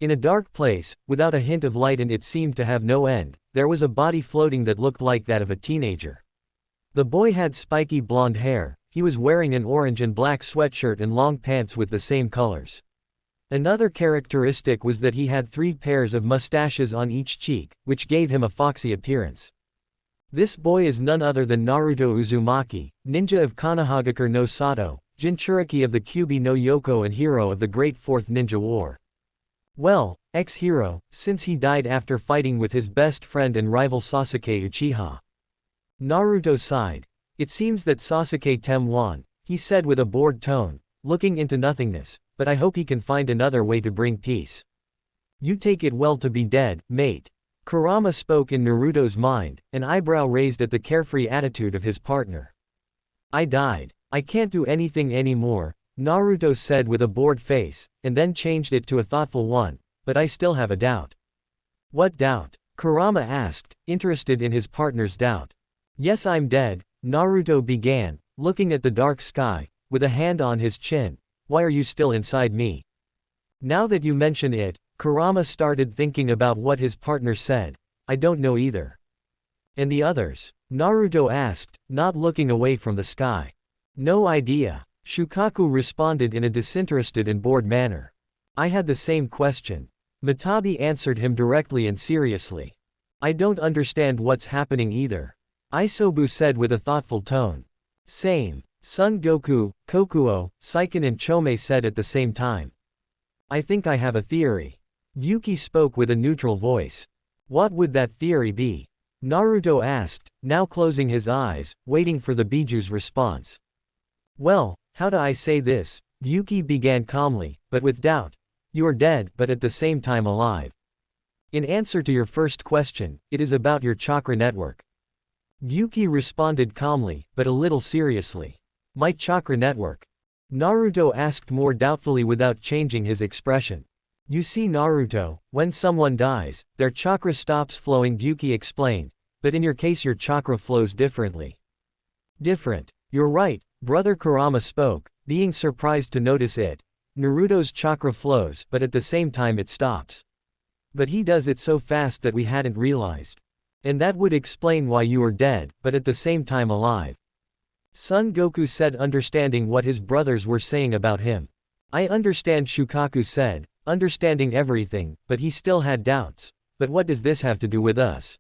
In a dark place, without a hint of light and it seemed to have no end, there was a body floating that looked like that of a teenager. The boy had spiky blonde hair, he was wearing an orange and black sweatshirt and long pants with the same colors. Another characteristic was that he had 3 pairs of mustaches on each cheek, which gave him a foxy appearance. This boy is none other than Naruto Uzumaki, ninja of Konohagakure no Sato, Jinchuriki of the Kyuubi no Yoko and hero of the Great Fourth Ninja War. Well, ex-hero, since he died after fighting with his best friend and rival Sasuke Uchiha. Naruto sighed. It seems that Sasuke won, he said with a bored tone, looking into nothingness, but I hope he can find another way to bring peace. You take it well to be dead, mate. Kurama spoke in Naruto's mind, an eyebrow raised at the carefree attitude of his partner. I died. I can't do anything anymore, Naruto said with a bored face, and then changed it to a thoughtful one, but I still have a doubt. What doubt? Kurama asked, interested in his partner's doubt. Yes, I'm dead, Naruto began, looking at the dark sky, with a hand on his chin. Why are you still inside me? Now that you mention it, Kurama started thinking about what his partner said. I don't know either. And the others? Naruto asked, not looking away from the sky. No idea. Shukaku responded in a disinterested and bored manner. I had the same question. Matabi answered him directly and seriously. I don't understand what's happening either. Isobu said with a thoughtful tone. Same. Son Goku, Kokuo, Seiken and Chome said at the same time. I think I have a theory. Yuki spoke with a neutral voice. What would that theory be? Naruto asked, now closing his eyes, waiting for the Biju's response. Well, how do I say this? Yuki began calmly, but with doubt. You are dead, but at the same time alive. In answer to your first question, it is about your chakra network. Yuki responded calmly, but a little seriously. My chakra network? Naruto asked more doubtfully without changing his expression. You see Naruto, when someone dies, their chakra stops flowing, Yuki explained, but in your case your chakra flows differently. Different. You're right, Brother Kurama spoke, being surprised to notice it. Naruto's chakra flows, but at the same time it stops. But he does it so fast that we hadn't realized. And that would explain why you are dead, but at the same time alive. Son Goku said, understanding what his brothers were saying about him. I understand, Shukaku said, understanding everything, but he still had doubts. But what does this have to do with us?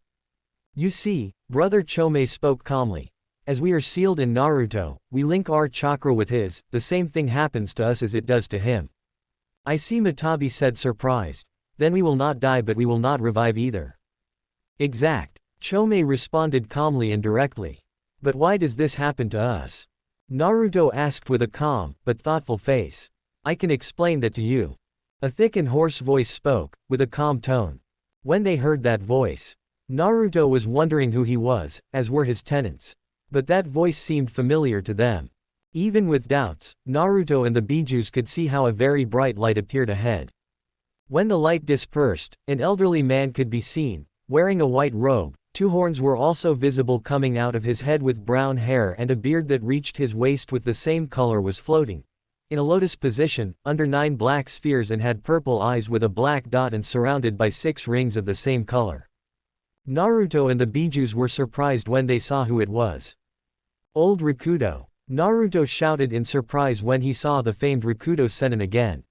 You see, Brother Chome spoke calmly. As we are sealed in Naruto, we link our chakra with his, the same thing happens to us as it does to him. I see, Matabi said, surprised. Then we will not die, but we will not revive either. Exact. Chome responded calmly and directly. But why does this happen to us? Naruto asked with a calm, but thoughtful face. I can explain that to you. A thick and hoarse voice spoke, with a calm tone. When they heard that voice, Naruto was wondering who he was, as were his tenants. But that voice seemed familiar to them. Even with doubts, Naruto and the Bijus could see how a very bright light appeared ahead. When the light dispersed, an elderly man could be seen, wearing a white robe. 2 horns were also visible coming out of his head with brown hair, and a beard that reached his waist with the same color was floating in a lotus position, under 9 black spheres, and had purple eyes with a black dot and surrounded by 6 rings of the same color. Naruto and the Bijus were surprised when they saw who it was. Old Rikudo. Naruto shouted in surprise when he saw the famed Rikudo Sennin again.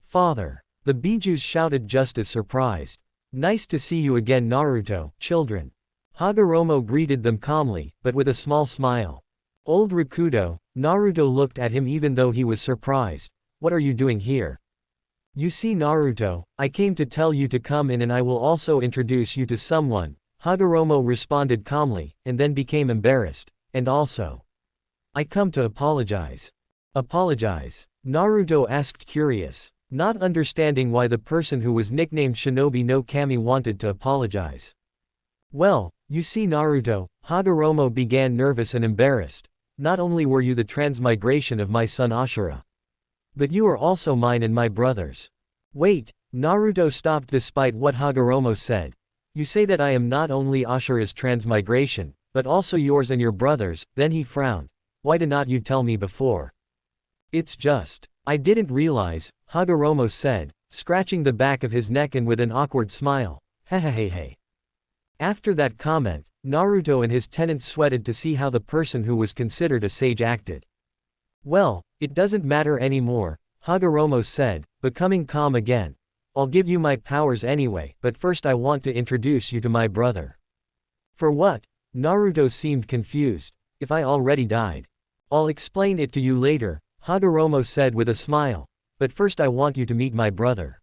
Father. The Bijus shouted just as surprised. Nice to see you again, Naruto. Children. Hagoromo greeted them calmly, but with a small smile. Old Rikudo. Naruto looked at him even though he was surprised. What are you doing here? You see, Naruto, I came to tell you to come in and I will also introduce you to someone. Hagoromo responded calmly, and then became embarrassed. And also, I come to apologize. Apologize? Naruto asked, curious, not understanding why the person who was nicknamed Shinobi no Kami wanted to apologize. Well, you see, Naruto, Hagoromo began, nervous and embarrassed. Not only were you the transmigration of my son Ashura, but you are also mine and my brother's. Wait, Naruto stopped despite what Hagoromo said. You say that I am not only Ashura's transmigration, but also yours and your brother's. Then he frowned. Why did not you tell me before? It's just, I didn't realize, Hagoromo said, scratching the back of his neck and with an awkward smile. Hehehehe. After that comment, Naruto and his tenants sweated to see how the person who was considered a sage acted. Well, it doesn't matter anymore, Hagoromo said, becoming calm again. I'll give you my powers anyway, but first I want to introduce you to my brother. For what? Naruto seemed confused. If I already died. I'll explain it to you later, Hagoromo said with a smile. But first I want you to meet my brother.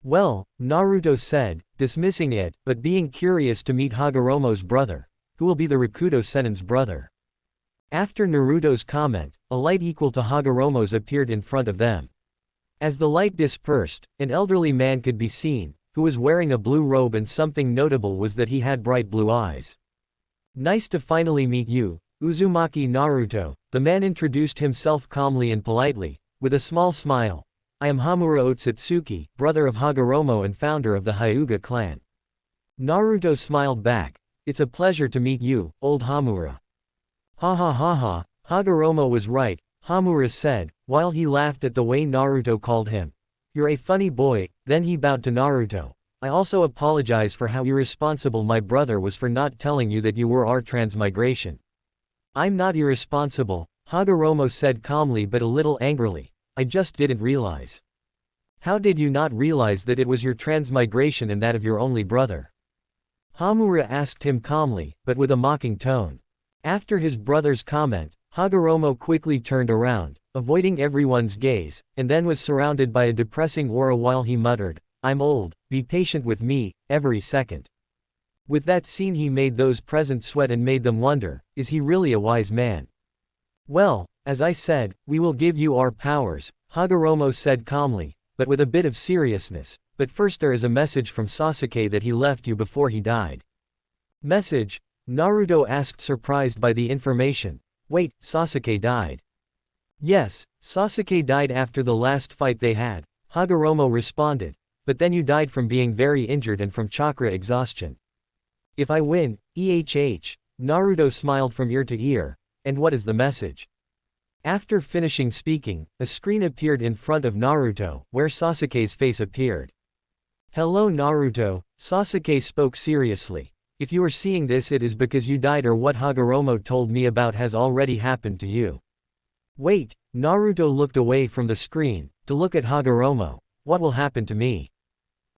Well, Naruto said, dismissing it, but being curious to meet Hagoromo's brother, who will be the Rakuto Sennin's brother. After Naruto's comment, a light equal to Hagoromo's appeared in front of them. As the light dispersed, an elderly man could be seen, who was wearing a blue robe, and something notable was that he had bright blue eyes. Nice to finally meet you, Uzumaki Naruto, the man introduced himself calmly and politely, with a small smile. I am Hamura Otsutsuki, brother of Hagoromo and founder of the Hyuga clan. Naruto smiled back. It's a pleasure to meet you, old Hamura. Ha ha ha ha, Hagoromo was right, Hamura said, while he laughed at the way Naruto called him. You're a funny boy. Then he bowed to Naruto. I also apologize for how irresponsible my brother was for not telling you that you were our transmigration. I'm not irresponsible, Hagoromo said calmly but a little angrily. I just didn't realize. How did you not realize that it was your transmigration and that of your only brother? Hamura asked him calmly, but with a mocking tone. After his brother's comment, Hagoromo quickly turned around, avoiding everyone's gaze, and then was surrounded by a depressing aura while he muttered, I'm old, be patient with me, every second. With that scene he made those present sweat and made them wonder, is he really a wise man? Well, as I said, we will give you our powers, Hagoromo said calmly, but with a bit of seriousness, but first there is a message from Sasuke that he left you before he died. Message? Naruto asked, surprised by the information. Wait, Sasuke died? Yes, Sasuke died after the last fight they had, Hagoromo responded, but then you died from being very injured and from chakra exhaustion. If I win, Naruto smiled from ear to ear, and what is the message? After finishing speaking, a screen appeared in front of Naruto, where Sasuke's face appeared. Hello Naruto, Sasuke spoke seriously. If you are seeing this, it is because you died, or what Hagoromo told me about has already happened to you. Wait, Naruto looked away from the screen, to look at Hagoromo. What will happen to me?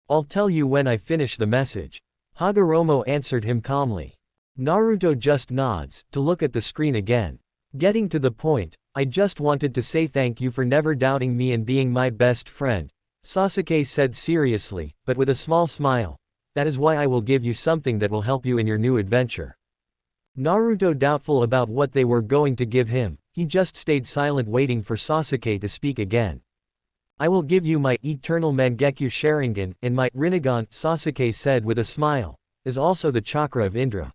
I'll tell you when I finish the message. Hagoromo answered him calmly. Naruto just nods, to look at the screen again. Getting to the point, I just wanted to say thank you for never doubting me and being my best friend, Sasuke said seriously, but with a small smile. That is why I will give you something that will help you in your new adventure. Naruto, doubtful about what they were going to give him, he just stayed silent waiting for Sasuke to speak again. I will give you my eternal Mangekyo Sharingan and my Rinnegan, Sasuke said with a smile, is also the chakra of Indra.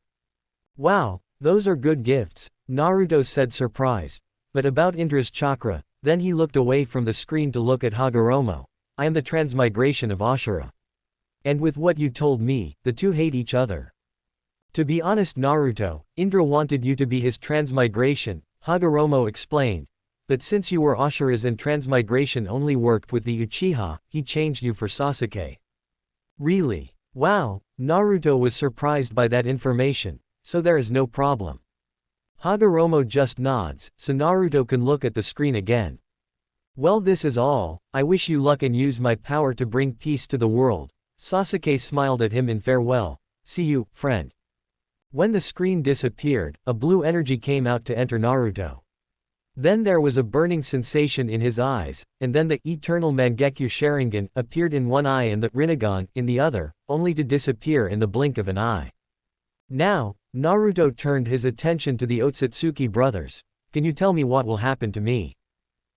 Wow, those are good gifts, Naruto said surprised. But about Indra's chakra, then he looked away from the screen to look at Hagoromo. I am the transmigration of Ashura. And with what you told me, the two hate each other. To be honest Naruto, Indra wanted you to be his transmigration, Hagoromo explained. But since you were Ashura's and transmigration only worked with the Uchiha, he changed you for Sasuke. Really? Wow, Naruto was surprised by that information, so there is no problem. Hagoromo just nods, so Naruto can look at the screen again. Well, this is all. I wish you luck and use my power to bring peace to the world. Sasuke smiled at him in farewell. See you, friend. When the screen disappeared, a blue energy came out to enter Naruto. Then there was a burning sensation in his eyes, and then the eternal Mangekyo Sharingan appeared in one eye and the Rinnegan in the other, only to disappear in the blink of an eye. Now, Naruto turned his attention to the Otsutsuki brothers. Can you tell me what will happen to me?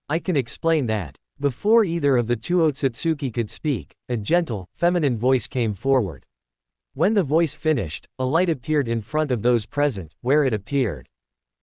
I can explain that. Before either of the two Otsutsuki could speak, a gentle, feminine voice came forward. When the voice finished, a light appeared in front of those present, where it appeared.